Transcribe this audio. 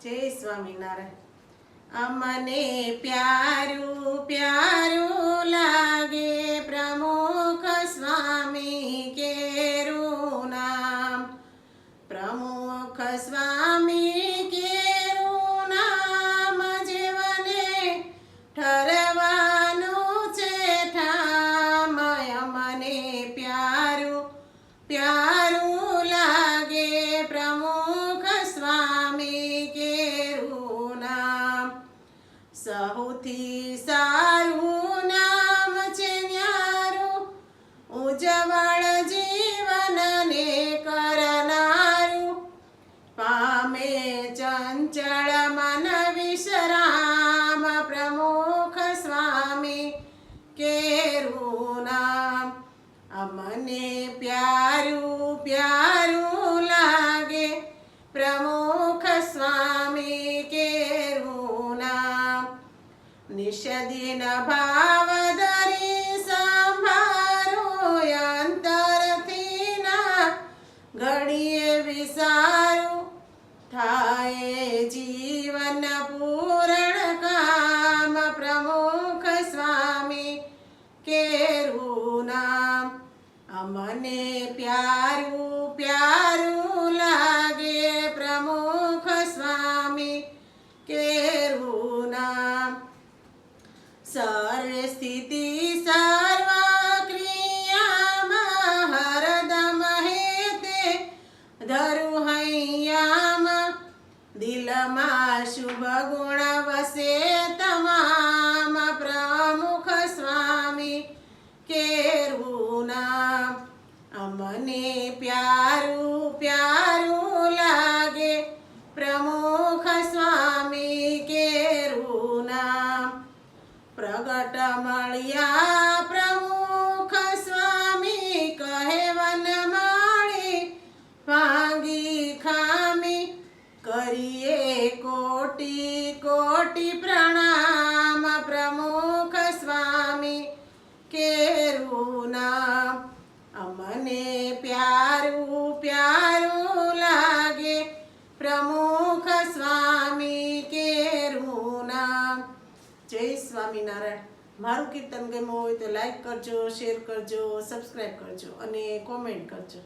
જય સ્વામિનારાયણ. અમને પ્યારું પ્યારું લાગે પ્રમુખ સ્વામી કેરું નામ. પ્રમુખ સ્વામી કેરું નામ જીવને ઠરવાનું છે ઠામ. અમને પ્યારું પ્યારું લાગે પ્રમુખ સ્વામી કેરું નામ. સૌથી સારું નામ છે ન્યારું, ઉજ્જવળ જીવનને કરનારું. પામે ચંચળ મન વિશ્રામ, પ્રમુખ સ્વામી કેરું નામ. અમને પ્યારું પ્યારું લાગે પ્રમુખ સ્વામી કેરું નામ. નિષદિન ભાવ ધરી સંભાળું, અંતરથી ના ઘડીએ વિસારું. થાય જીવન પૂરણ કામ, પ્રમુખ સ્વામી કેરું નામ. અમને પ્યારું પ્યારું લાગે પ્રમુખ સ્વામી કેરું નામ. સર્વ સ્થિતિ સર્વ ક્રિયામાં હરદમ હેતે ધરું હૈયામાં. દિલમાં શુભ ગુણ વસે તમામ, પ્રમુખ સ્વામી કેરું નામ. અમને પ્યારું પ્યારું લાગે પ્રમુખ સ્વામી કેરું નામ. પ્રગટ મળ્યા પ્રમુખ સ્વામી, કહે વનમાળી ભાંગી ખામી. કરીએ કોટી કોટી પ્રણામ, પ્રમુખ સ્વામી કેરું નામ. અમને પ્યારું પ્યારું લાગે પ્રમુખ સ્વામી કેરું નામ. જય સ્વામિનારાયણ. મારું કીર્તન ગમ્યું હોય તો લાઈક કરજો, શેર કરજો, સબસ્ક્રાઈબ કરજો અને કોમેન્ટ કરજો.